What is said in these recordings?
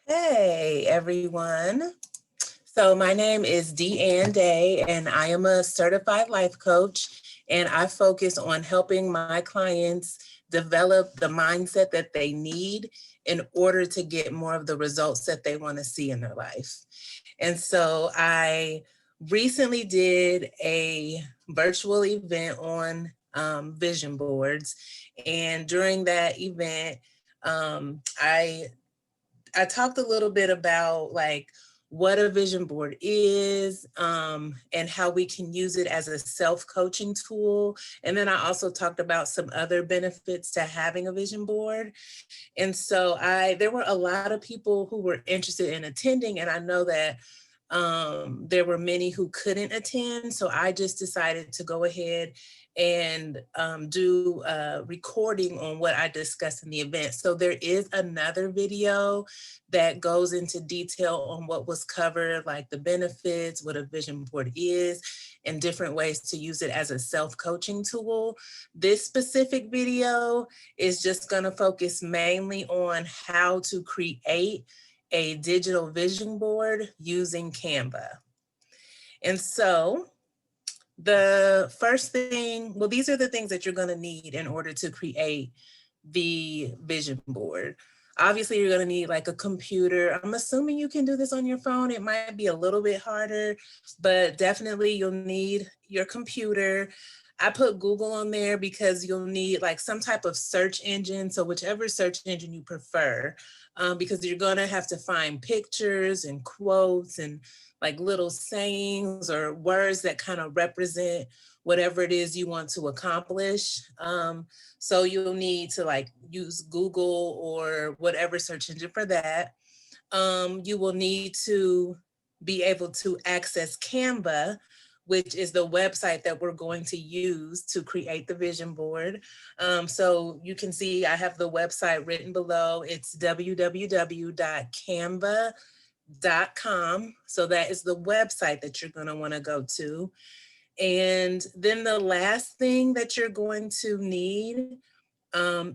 Hey everyone. So my name is Deanne Day and I am a certified life coach, and I focus on helping my clients develop the mindset that they need in order to get more of the results that they want to see in their life. And so I recently did a virtual event on vision boards, and during that event I talked a little bit about like what a vision board is, and how we can use it as a self-coaching tool. And then I also talked about some other benefits to having a vision board. And so there were a lot of people who were interested in attending, and I know that there were many who couldn't attend. So I just decided to go ahead and do a recording on what I discussed in the event. So there is another video that goes into detail on what was covered, like the benefits, what a vision board is, and different ways to use it as a self-coaching tool. This specific video is just going to focus mainly on how to create a digital vision board using Canva. And so the first thing, well, these are the things that you're going to need in order to create the vision board. Obviously, you're going to need like a computer. I'm assuming you can do this on your phone. It might be a little bit harder, but definitely you'll need your computer. I put Google on there because you'll need like some type of search engine. So whichever search engine you prefer, because you're going to have to find pictures and quotes and like little sayings or words that kind of represent whatever it is you want to accomplish. So you'll need to like use Google or whatever search engine for that. You will need to be able to access Canva, which is the website that we're going to use to create the vision board. So you can see I have the website written below. It's www.canva.com. So that is the website that you're going to want to go to. And then the last thing that you're going to need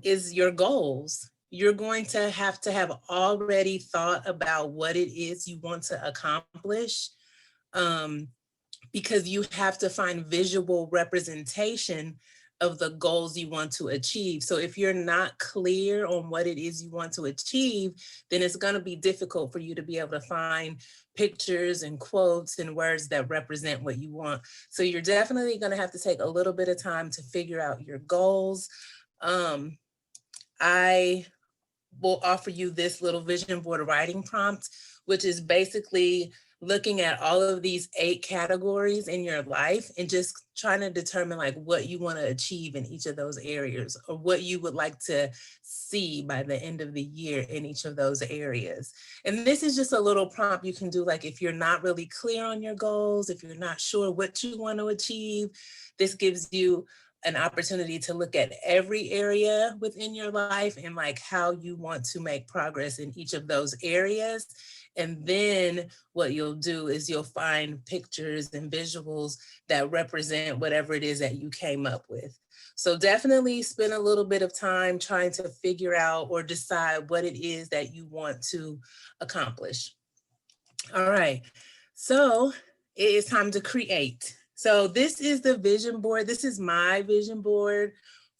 is your goals. You're going to have already thought about what it is you want to accomplish, um, because you have to find visual representation of the goals you want to achieve. So if you're not clear on what it is you want to achieve, then it's going to be difficult for you to be able to find pictures and quotes and words that represent what you want. So you're definitely going to have to take a little bit of time to figure out your goals. I will offer you this little vision board writing prompt, which is basically looking at all of these 8 categories in your life and just trying to determine like what you want to achieve in each of those areas, or what you would like to see by the end of the year in each of those areas. And this is just a little prompt you can do, like if you're not really clear on your goals, if you're not sure what you want to achieve, this gives you an opportunity to look at every area within your life and like how you want to make progress in each of those areas. And then what you'll do is you'll find pictures and visuals that represent whatever it is that you came up with. So definitely spend a little bit of time trying to figure out or decide what it is that you want to accomplish. All right, so it is time to create. So this is the vision board. This is my vision board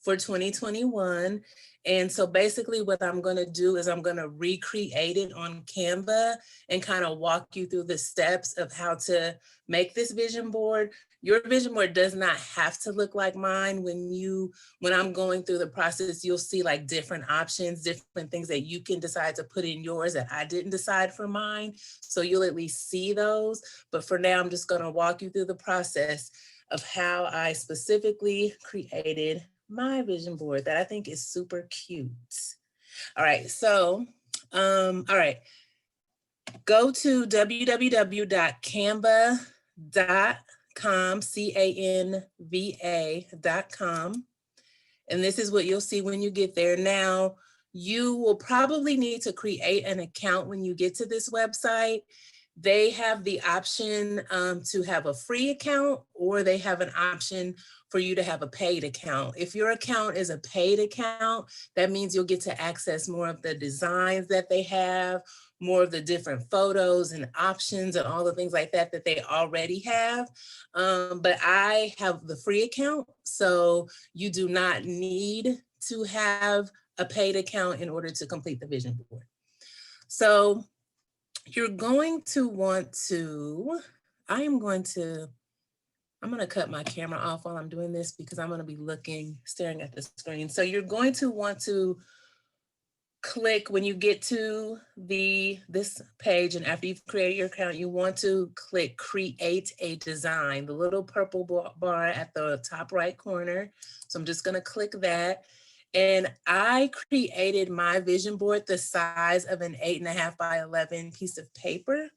for 2021. And so basically what I'm going to do is I'm going to recreate it on Canva and kind of walk you through the steps of how to make this vision board. Your vision board does not have to look like mine. When I'm going through the process, you'll see like different options, different things that you can decide to put in yours that I didn't decide for mine. So you'll at least see those. But for now, I'm just going to walk you through the process of how I specifically created my vision board that I think is super cute. All right, so, all right, go to www.canva.com, Canva.com. And this is what you'll see when you get there. Now, you will probably need to create an account when you get to this website. They have the option to have a free account, or they have an option for you to have a paid account. If your account is a paid account, that means you'll get to access more of the designs that they have, more of the different photos and options and all the things like that that they already have. But I have the free account, so you do not need to have a paid account in order to complete the vision board. So you're going to want to, I'm going to cut my camera off while I'm doing this because I'm going to be staring at the screen. So you're going to want to click when you get to this page, and after you've created your account, you want to click create a design, the little purple bar at the top right corner. So I'm just going to click that. And I created my vision board the size of an 8.5 by 11 piece of paper,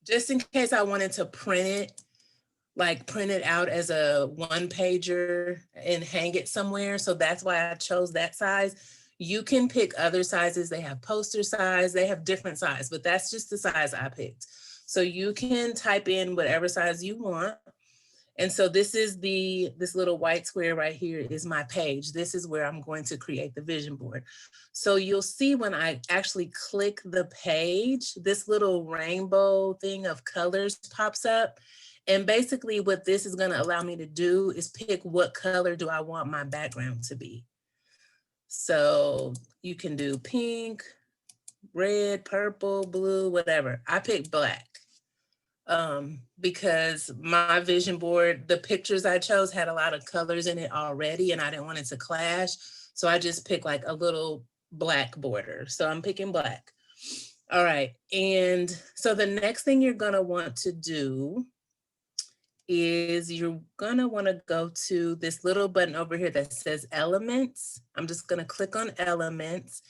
just in case I wanted to print it out as a one pager and hang it somewhere. So that's why I chose that size. You can pick other sizes. They have poster size, they have different size, but that's just the size I picked. So you can type in whatever size you want. And so this is this little white square right here is my page. This is where I'm going to create the vision board. So you'll see when I actually click the page, this little rainbow thing of colors pops up. And basically what this is going to allow me to do is pick what color do I want my background to be. So you can do pink, red, purple, blue, whatever. I picked black because my vision board, the pictures I chose had a lot of colors in it already and I didn't want it to clash. So I just picked like a little black border. So I'm picking black. All right. And so the next thing you're going to want to do is you're gonna wanna go to this little button over here that says elements. I'm just gonna click on elements.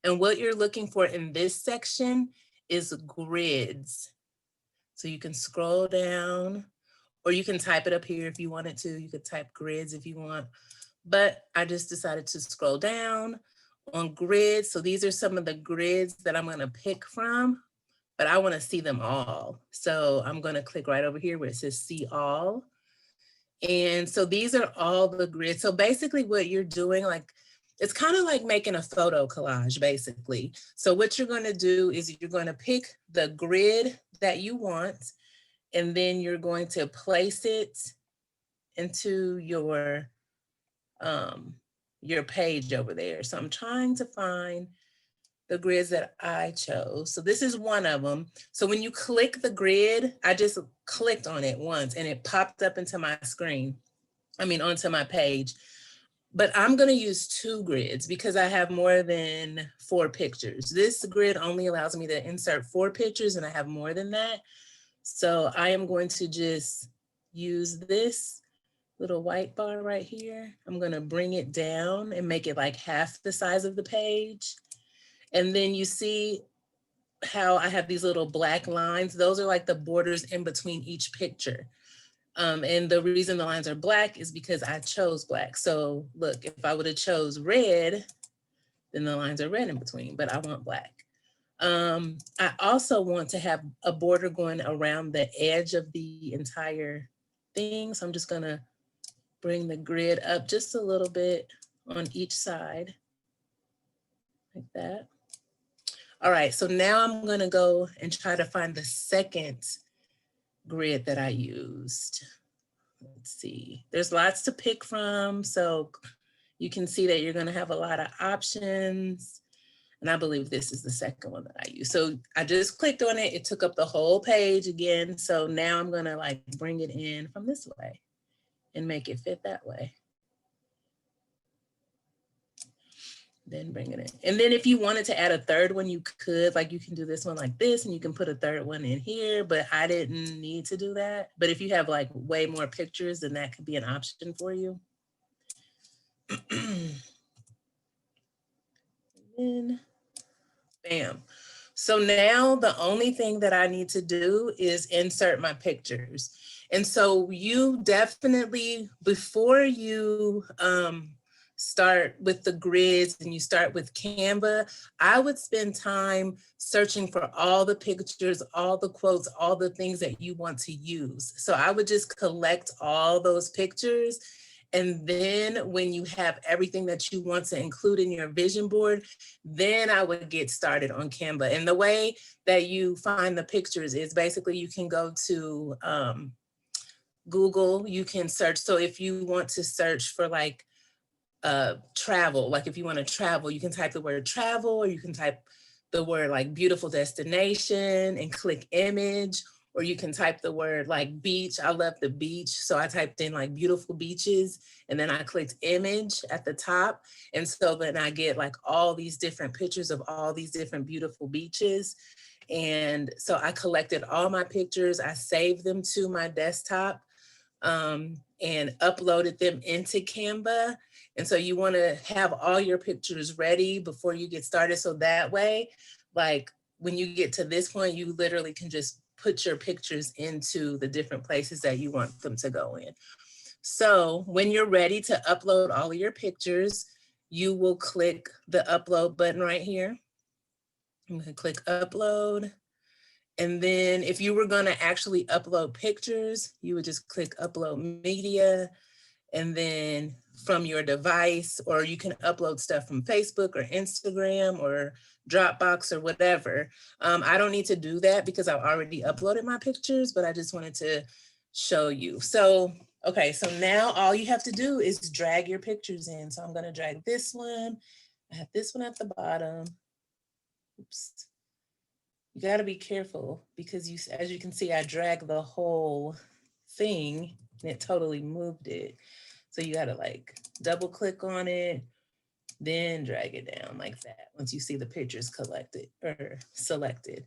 And what you're looking for in this section is grids. So you can scroll down or you can type it up here if you wanted to. You could type grids if you want, but I just decided to scroll down on grids. So these are some of the grids that I'm gonna pick from, but I want to see them all. So I'm going to click right over here where it says see all. And so these are all the grids. So basically what you're doing, it's kind of like making a photo collage, basically. So what you're going to do is you're going to pick the grid that you want, and then you're going to place it into your page over there. So I'm trying to find the grids that I chose. So this is one of them. So when you click the grid, I just clicked on it once and it popped up into my screen, onto my page. But I'm gonna use 2 grids because I have more than 4 pictures. This grid only allows me to insert 4 pictures and I have more than that. So I am going to just use this little white bar right here. I'm gonna bring it down and make it like half the size of the page. And then you see how I have these little black lines. Those are like the borders in between each picture. And the reason the lines are black is because I chose black. So look, if I would have chose red, then the lines are red in between, but I want black. I also want to have a border going around the edge of the entire thing. So I'm just gonna bring the grid up just a little bit on each side, like that. All right, so now I'm gonna go and try to find the second grid that I used. Let's see, there's lots to pick from. So you can see that you're gonna have a lot of options. And I believe this is the second one that I use. So I just clicked on it, it took up the whole page again. So now I'm gonna bring it in from this way and make it fit that way. Then bring it in. And then if you wanted to add a third one, you could, you can do this one like this and you can put a third one in here, but I didn't need to do that. But if you have way more pictures, then that could be an option for you. And bam. So now the only thing that I need to do is insert my pictures. And so you definitely, before you, start with the grids and you start with Canva, I would spend time searching for all the pictures, all the quotes, all the things that you want to use. So I would just collect all those pictures And then when you have everything that you want to include in your vision board, then I would get started on Canva. And the way that you find the pictures is basically you can go to Google, you can search. So if you want to search for like travel, like if you want to travel, you can type the word travel, or you can type the word like beautiful destination and click image, or you can type the word like beach. I love the beach. So I typed in like beautiful beaches, and then I clicked image at the top. And so then I get like all these different pictures of all these different beautiful beaches. And so I collected all my pictures. I saved them to my desktop and uploaded them into Canva. And so you want to have all your pictures ready before you get started. So that way, like when you get to this point, you literally can just put your pictures into the different places that you want them to go in. So when you're ready to upload all of your pictures, you will click the upload button right here. I'm going to click upload. And then if you were going to actually upload pictures, you would just click upload media, and then from your device, or you can upload stuff from Facebook or Instagram or Dropbox or whatever. I don't need to do that because I've already uploaded my pictures, but I just wanted to show you. So, okay, so now all you have to do is drag your pictures in. So I'm going to drag this one. I have this one at the bottom. Oops. You got to be careful because as you can see, I dragged the whole thing and it totally moved it. So you got to like double click on it, then drag it down like that. Once you see the pictures collected or selected,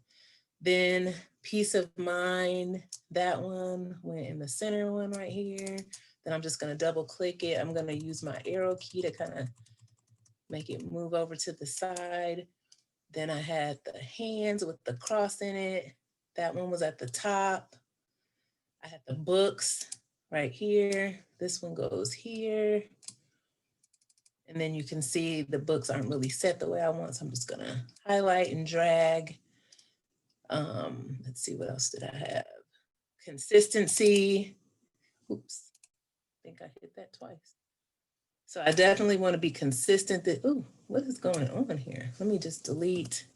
then peace of mind, that one went in the center one right here. Then I'm just going to double click it. I'm going to use my arrow key to kind of make it move over to the side. Then I had the hands with the cross in it. That one was at the top. I had the books right here. This one goes here. And then you can see the books aren't really set the way I want. So I'm just gonna highlight and drag. Let's see, what else did I have? Consistency. Oops, I think I hit that twice. So I definitely want to be consistent. Ooh, what is going on here? Let me just delete.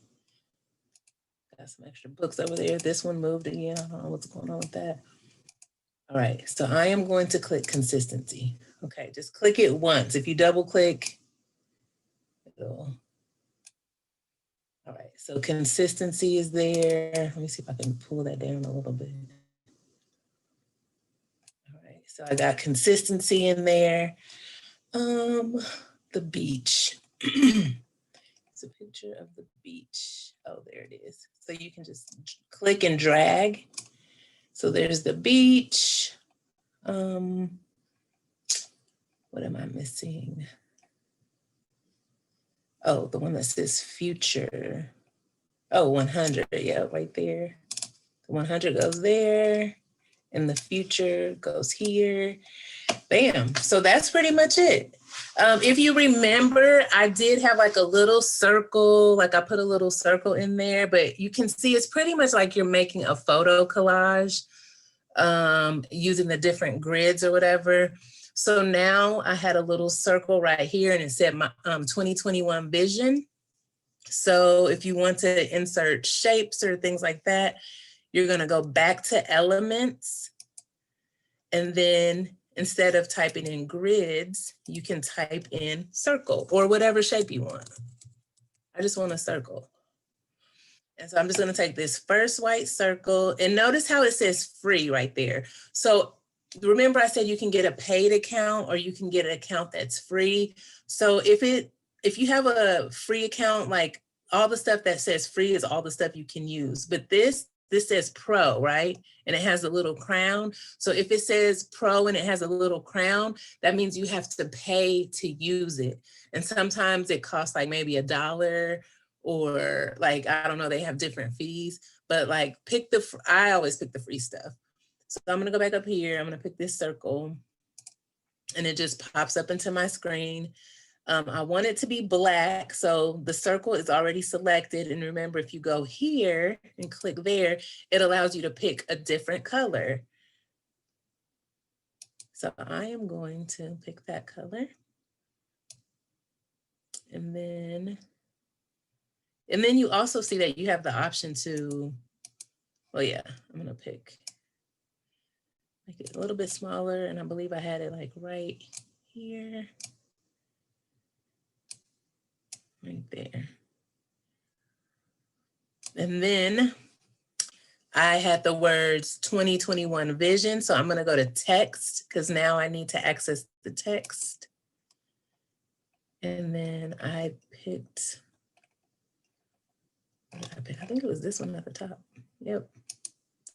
Got some extra books over there. This one moved again. I don't know what's going on with that. All right, so I am going to click consistency. Okay, just click it once. If you double click, it'll. All right, so consistency is there. Let me see if I can pull that down a little bit. All right, so I got consistency in there. The beach. It's a picture of the beach. Oh, there it is. So you can just click and drag. So there's the beach. What am I missing? Oh, the one that says future. Oh, 100, yeah, right there. The 100 goes there, and the future goes here. Bam, so that's pretty much it. If you remember, I did have like a little circle, like I put a little circle in there, but you can see it's pretty much like you're making a photo collage using the different grids or whatever. So now I had a little circle right here and it said my 2021 vision. So if you want to insert shapes or things like that, you're going to go back to elements. And then instead of typing in grids, you can type in circle or whatever shape you want. I just want a circle. And so I'm just going to take this first white circle and notice how it says free right there. So remember I said you can get a paid account or you can get an account that's free. So if you have a free account, like all the stuff that says free is all the stuff you can use. But this says pro, right? And it has a little crown. So if it says pro and it has a little crown, that means you have to pay to use it. And sometimes it costs like maybe $1 or like, I don't know, they have different fees, but like I always pick the free stuff. So I'm gonna go back up here. I'm gonna pick this circle and it just pops up into my screen. I want it to be black, so the circle is already selected. And remember, if you go here and click there, it allows you to pick a different color. So I am going to pick that color. And then you also see that you have the option to, well, yeah, I'm gonna make it a little bit smaller. And I believe I had it like right here, right there. And then I had the words 2021 vision. So I'm going to go to text because now I need to access the text. And then I picked, I think it was this one at the top. Yep.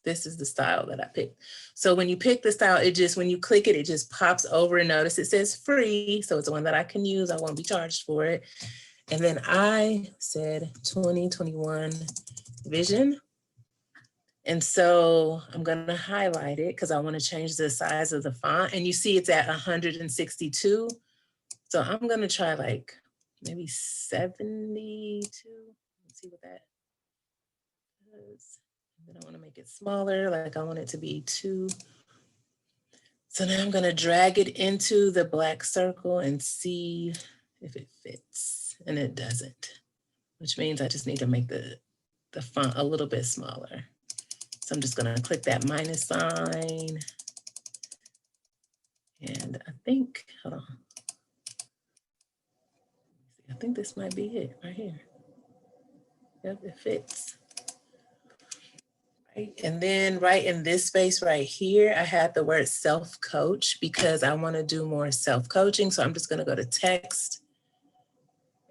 This is the style that I picked. So when you pick the style, it just, when you click it, it just pops over and notice it says free. So it's the one that I can use. I won't be charged for it. And then I said 2021 vision. And so I'm going to highlight it because I want to change the size of the font. And you see it's at 162. So I'm going to try like maybe 72. Let's see what that is. And then I want to make it smaller. Like I want it to be 2. So now I'm going to drag it into the black circle and see if it fits. And it doesn't, which means I just need to make the font a little bit smaller. So I'm just going to click that minus sign. And I think, hold on. I think this might be it right here. Yep, it fits. Right. And then right in this space right here, I had the word self-coach because I want to do more self-coaching. So I'm just going to go to text.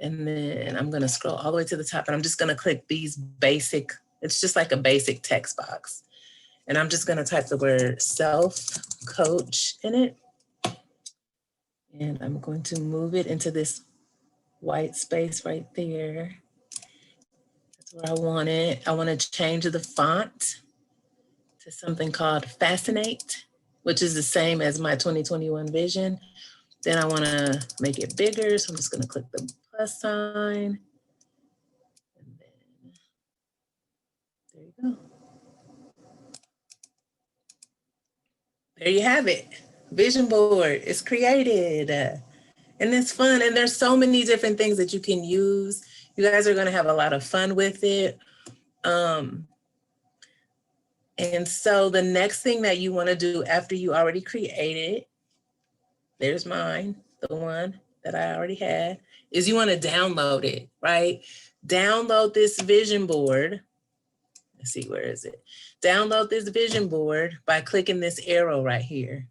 And then I'm going to scroll all the way to the top and I'm just going to click these basic, it's just like a basic text box. And I'm just going to type the word self-coach in it. And I'm going to move it into this white space right there. That's where I want it. I want to change the font to something called Fascinate, which is the same as my 2021 vision. Then I want to make it bigger. So I'm just going to click the plus sign. And then there you go. There you have it. Vision board is created. And it's fun. And there's so many different things that you can use. You guys are going to have a lot of fun with it. And so the next thing that you want to do after you already created, there's mine, the one that I already had, is you want to download it, right? Download this vision board. Let's see, where is it? Download this vision board by clicking this arrow right here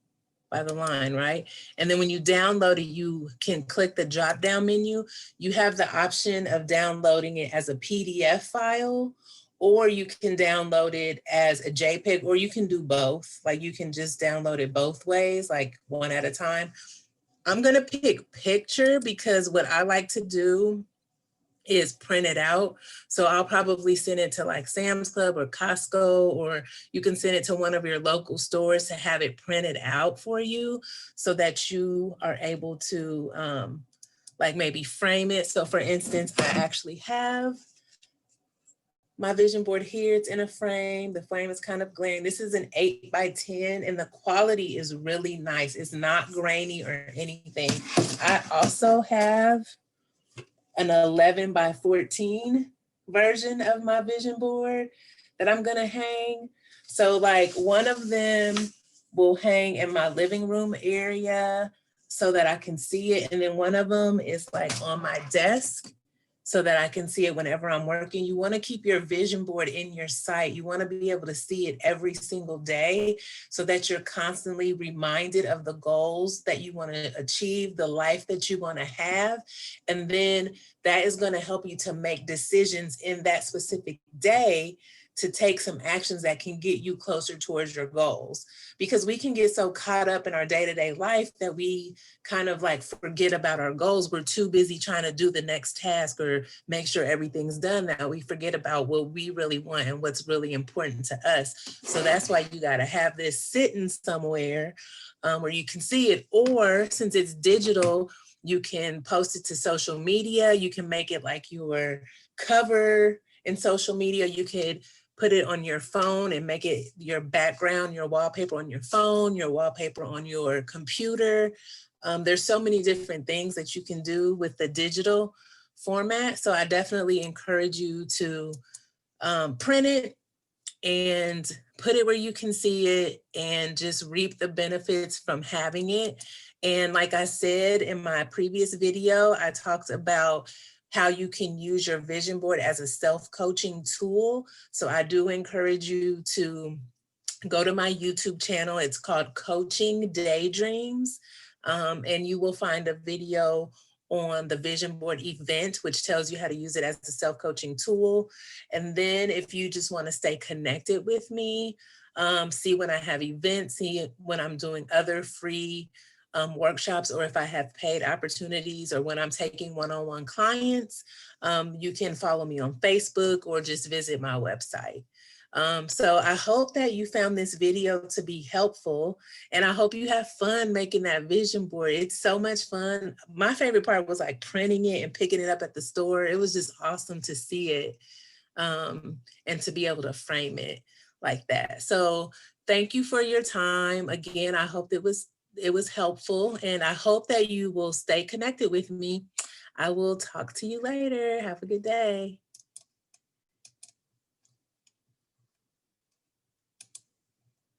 by the line, right? And then when you download it, you can click the drop down menu. You have the option of downloading it as a PDF file, or you can download it as a JPEG, or you can do both. Like you can just download it both ways, like one at a time. I'm gonna pick picture because what I like to do is print it out. So I'll probably send it to like Sam's Club or Costco, or you can send it to one of your local stores to have it printed out for you so that you are able to like maybe frame it. So for instance, I actually have my vision board here. It's in a frame. The frame is kind of glaring. This is an 8x10 and the quality is really nice. It's not grainy or anything. I also have an 11x14 version of my vision board that I'm gonna hang. So like one of them will hang in my living room area so that I can see it. And then one of them is like on my desk so that I can see it whenever I'm working. You wanna keep your vision board in your site. You wanna be able to see it every single day so that you're constantly reminded of the goals that you wanna achieve, the life that you wanna have. And then that is gonna help you to make decisions in that specific day to take some actions that can get you closer towards your goals. Because we can get so caught up in our day-to-day life that we kind of like forget about our goals. We're too busy trying to do the next task or make sure everything's done that we forget about what we really want and what's really important to us. So that's why you gotta have this sitting somewhere where you can see it, or since it's digital, you can post it to social media. You can make it like your cover in social media. You could put it on your phone and make it your background, your wallpaper on your phone, your wallpaper on your computer. There's so many different things that you can do with the digital format. So I definitely encourage you to print it and put it where you can see it and just reap the benefits from having it. And like I said in my previous video, I talked about how you can use your vision board as a self-coaching tool. So I do encourage you to go to my YouTube channel. It's called Coaching Daydreams. And you will find a video on the vision board event, which tells you how to use it as a self-coaching tool. And then if you just want to stay connected with me, see when I have events, see when I'm doing other free workshops, or if I have paid opportunities, or when I'm taking one-on-one clients, you can follow me on Facebook or just visit my website. So I hope that you found this video to be helpful, and I hope you have fun making that vision board. It's so much fun. My favorite part was like printing it and picking it up at the store. It was just awesome to see it and to be able to frame it like that. So thank you for your time. Again, I hope it was helpful, and I hope that you will stay connected with me. I will talk to you later. Have a good day.